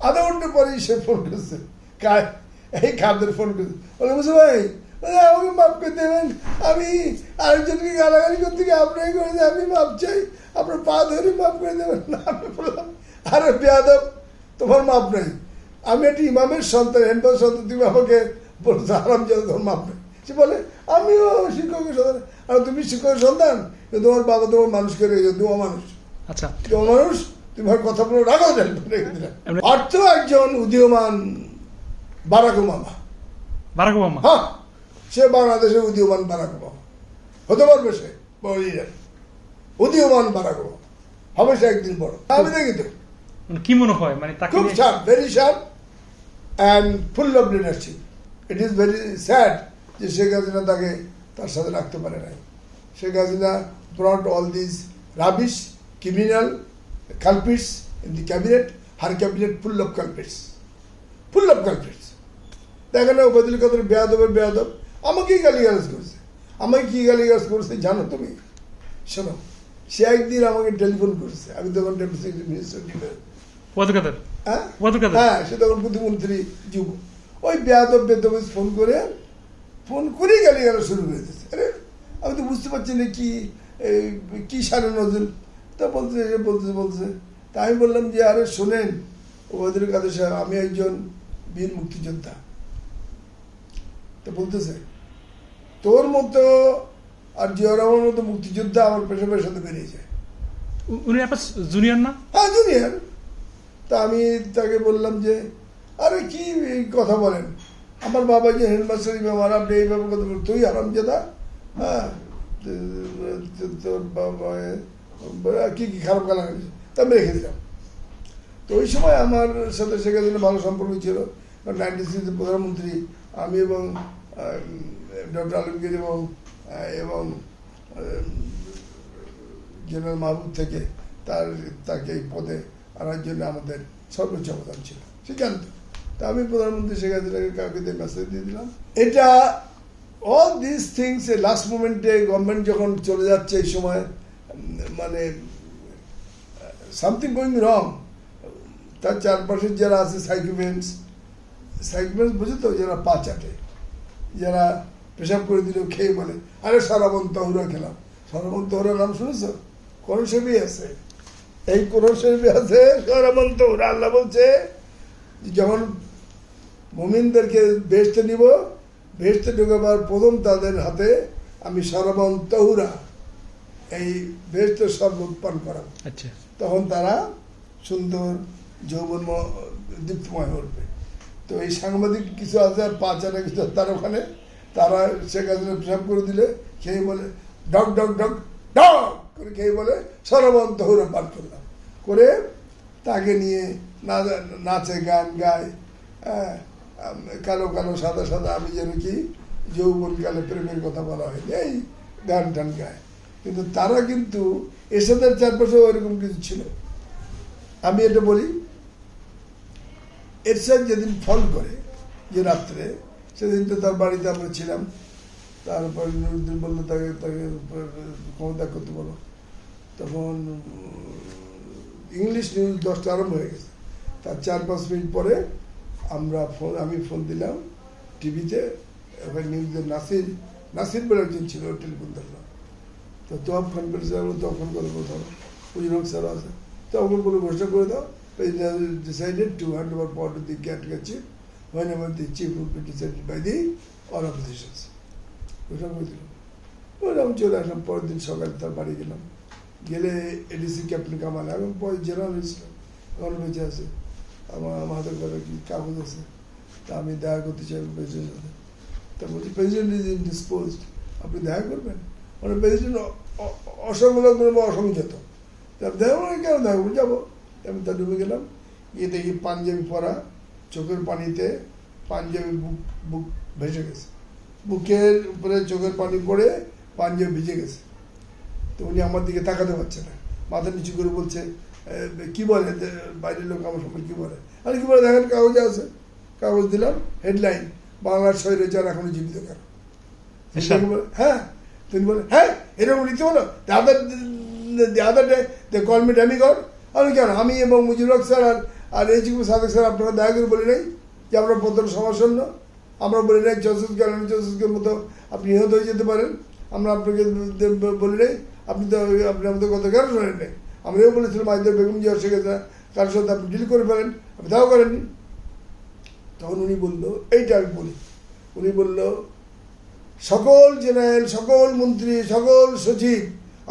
আধা ঘন্টা পরেই সে ফোন করছে, এই খাদের ফোন করছে, বলে মুসা ভাই আমাকে মাফ করে দেবেন, আমি আরেকজনকে গালাগালি করতে গিয়ে আপনাকে করে আমি মাফ চাই, আপনার পা ধরে মাফ করে দেবেন। না, আমি বললাম আরে বেয়াদব, তোমার মাফ নেই, আমি একটা ইমামের সন্তান, হেনপার সন্তান, তুমি আমাকে বলছো আরাম যাতে তোমার মাফ নেই। সে বলে আমিও শিক্ষকের সন্তান। আর তুমি শিক্ষকের সন্তান, তোমার বাবা তোমার মানুষ করে রেখেছে, তুমি অমানুষ। আচ্ছা, তুমি অমানুষ, তোমার কথাগুলো রাখো, রেখে দিলাম। অর্থ একজন উদীয়মান বারাক ওবামা। Barack Obama? হ্যাঁ, সে বাংলাদেশের উদীয়মান বারাক ওবামা হতে পারবে, সে বড় লিডার, উদীয়মান বারাক ওবামা হবে সে একদিন বড়। আমি দেখি তো কি মনে হয়, মানে খুব sharp, very sharp and full of leadership. It is very sad যে শেখ হাসিনা তাকে তার সাথে রাখতে পারে নাই। Sheikh Hasina brought all these rubbish, criminal culprits in the cabinet. Her cabinet full of culprits, full of culprits. দেখেন না ওবায়দুল কাদের বেয়াদবের বেয়াদব আমাকেই গালিগালাজ করছে। আমাকে কি গালিগালাজ করছে জানো তুমি? শোনো, সে একদিন আমাকে টেলিফোন করছে, আমি তখন হ্যাঁ, সে তখন প্রতিমন্ত্রী যুব। ওই বেয়াদব বেদবিজ ফোন করেই গালিগালাজ শুরু করে দিয়েছে। আরে আমি তো বুঝতে পারছি না কি সারে নজরুল। তা বলছে তা আমি বললাম যে আরে শোনেন ওবায়দুল কাদের সাহেব, আমি একজন বীর মুক্তিযোদ্ধা। তো বলতেছে তোর মতো আর জিয়া রহমানের মতো মুক্তিযোদ্ধা আমার পেশাবের সাথে বেরিয়ে যায়। উনি আপনার জুনিয়র না? হ্যাঁ, জুনিয়র। তা আমি তাকে বললাম যে আরে কি কথা বলেন, আমার বাবা যে হেডমাস্টার ইমাম, আর আপনি এইভাবে কথা বল, তুই আরামজাদা। হ্যাঁ, তোর বাবা কি কি খারাপ গালা গেছে, তা আমি রেখে দিলাম। তো ওই সময় আমার সাথে শেখ হাসিনা ভালো সম্পর্ক ছিল, কারণ 96-তে প্রধানমন্ত্রী আমি এবং ডক্টর আলমগীর এবং জেনারেল মাহবুব থেকে তাকে এই পদে আনার জন্য আমাদের সর্বোচ্চ অবদান ছিল, সে জানতো। তা আমি প্রধানমন্ত্রী শেখ হাসিনাকে কাউকে মেসেজ দিয়ে দিলাম। এটা অল দিস থিংস লাস্ট মোমেন্টে গভর্নমেন্ট যখন চলে যাচ্ছে, এই সময় মানে সামথিং গোয়িং রং, তার চারপাশে যারা আছে সাইকোমেন্টস বুঝে তো, যারা পা চাটে, যারা পেশাব করে দিলেও খেয়ে বলে আরে সরাবন তহুরা খেলাম। সরাবন তহুরা নাম শুনেছ? কোরআন শরীফে আছে, এই কোরআন শরীফে আছে সরাবন তহুরা। আল্লাহ বলছে যখন মুমিনদেরকে বেহেশতে নিব, বেহেশতে ঢোকাবার প্রথম তাদের হাতে আমি সরাবন তহুরা, এই বেহেশতের শরবত পান করাবো। আচ্ছা, তখন তারা সুন্দর যৌবন দীপ্তময় উঠবে। তো এই সাংবাদিক কিছু আছে আর পা চারা কিছু তার ওখানে, তারা শেখ হাসিনা পেশাব করে দিলে খেয়ে বলে ডক ডক ডক ডক করে খেয়ে বলে সরবন তহুরা পান করলাম, করে তাকে নিয়ে নাচে গান গায়, কালো কালো সাদা সাদা আমি যেন কি যৌবনকালে প্রেমের কথা বলা হয়নি, এই গান টান গায়। কিন্তু তারা কিন্তু এরশাদের চারপাশে ওইরকম কিছু ছিল। আমি এটা বলি, এরশাদ যেদিন ফল করে যে রাত্রে, সেদিন তো তার বাড়িতে আমরা ছিলাম। তারপর নুরুদ্দিন বললো তাকে ক্ষমতা করতে বলো। তখন ইংলিশ নিউজ 10টা আরম্ভ হয়ে গেছে। তার 4-5 মিনিট পরে আমি ফোন দিলাম টিভিতে, এবার নিউজের নাসির বলে একজন ছিল, টেলিফোন ধরলাম। তো তখন কনফারেন্স তখন কথা বলতে হবে, উজির স্যার আছে, তখন বলে ঘোষণা করে দাও, President decided to hand over power to the caretaker chief whenever the chief would be decided by the all oppositions. আমি চলে আসলাম। পরের দিন সকালে তার বাড়ি গেলাম, গেলে এডিসি ক্যাপ্টেন কামাল এবং পরে জেনারেল ইসলাম এখন বেঁচে আছে, আমার হাতের ঘরে কি কাগজ আছে, তা আমি দেখা করতে চাই প্রেসিডেন্টের সাথে। তা বলছি প্রেসিডেন্ট ইজ ইনডিসপোজড, আপনি দেখা করবেন? মানে প্রেসিডেন্ট অসংলগ্ন বা অসংযত, দেখা কেন দেখা করবো, যাবো। আমি তা ডুবে গেলাম, গিয়ে দেখি পাঞ্জাবি পরা, চোখের পানিতে পাঞ্জাবি বুক ভেসে গেছে, বুকের উপরে চোখের পানি পড়ে পাঞ্জাবি ভিজে গেছে। তো উনি আমার দিকে তাকাতে পারছে না, মাথা নিচু করে বলছে কি বলে, বাইরের লোক আমার সম্পর্কে কি বলে। আর কি বলে দেখেন, কাগজে আছে। কাগজ দিলাম, হেডলাইন বাংলার স্বৈরাচার এখনো জীবিত কেন। হ্যাঁ, তিনি বলে হ্যাঁ এরকম লিখতে বলো, the other day they call me demigod। আমি কেন, আমি এবং মুজিবুর রহমান স্যার আর এই যুগ সাদেক স্যার আপনারা দয়া করে বলে নাই যে আমরা প্রথম সমাসন্ন, আমরা বলি নাই চৌসুকের মতো আপনি নিহত হয়ে যেতে পারেন, আমরা আপনাকে বলি নাই, আপনি আমাদের কথা কেন শোনেন নাই। আমরাও বলেছিলাম আইদের বেগম জিয়া শেখ হাসিনা কারোর সাথে আপনি ডিল করে ফেলেন, আপনি তাও করেননি। তখন উনি বললো, এইটা আমি বলি, উনি বলল সকল জেনারেল, সকল মন্ত্রী, সকল সচিব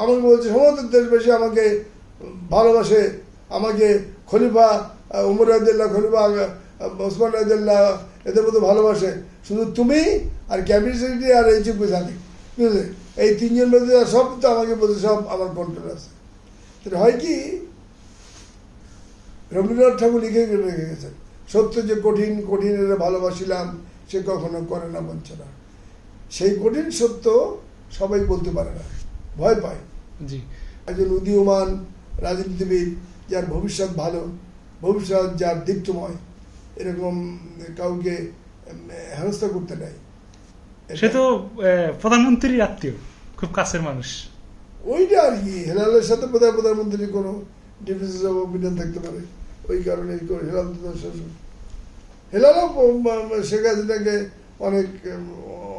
আমাকে বলছে সমস্ত দেশবাসী আমাকে ভালোবাসে, আমাকে খলিফা উমর রাদিয়াল্লাহ, খলিফা ওসমান রাদিয়াল্লাহ এদের মতো ভালোবাসে, শুধু তুমি আর ক্যাবিনেট সেক্রেটারি আর এই চুপ সাথে, বুঝলে এই তিনজন মধ্যে সব তো আমাকে বলছে সব আমার কন্ট্রোল আছে। হয় কি, রবীন্দ্রনাথ ঠাকুর লিখে রেখে গেছেন, সত্য যে কঠিন, কঠিনের ভালোবাসিলাম সে কখনো করে না বঞ্চনা। সেই কঠিন সত্য সবাই বলতে পারে না, ভয় পায়। জি, একজন উদীয়মান রাজনীতিবিদ যার ভবিষ্যৎ ভালো, ভবিষ্যৎ যার দীপ্তময়, এরকম কাউকে হেনস্থা করতে নাই। সে তো প্রধানমন্ত্রীর আত্মীয়, খুব কাছের মানুষ। ওইটা আর কি, হেলালের সাথে প্রধানমন্ত্রীর কোনো ডিফারেন্স অফ অপিনিয়ন থাকতে পারে, ওই কারণে হেলাল তো শ্বশুর। হেলালও শেখ হাসিনাকে অনেক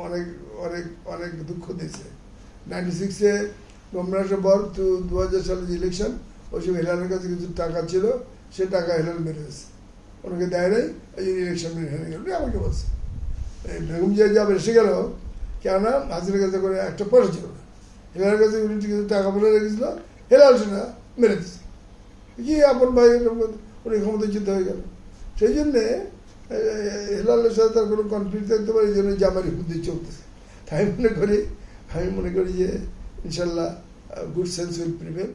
অনেক অনেক অনেক দুঃখ দিয়েছে। 96-এ গভর্নমেন্টের পর 2000 সালে যে ইলেকশন, ওই সময় হেলালের কাছে কিছু টাকা ছিল, সে টাকা হেলাল মেরেছে, ওনাকে দেয় নাই, এই জন্য ইলেকশন মেরে হেরে গেল। আমাকে বলছে বেগম জিয়া যা এসে গেল, কেননা হাসিনার কাছে করে একটা পয়সা ছিল না, হেলালের কাছে উনি কিছু টাকা বলে রেখেছিল, হেলাল সেটা মেরে দিচ্ছে। কি আপন ভাই, উনি ক্ষমতাচ্যুত হয়ে গেল। সেই জন্যে হেলালের সাথে তার কোনো কনফ্লিক্ট থাকতে পারে, এই জন্য জামারি বুদ্ধি চলতেছে। তাই আমি মনে করি যে ইনশাল্লাহ গুড সেন্স উইল প্রিভেল।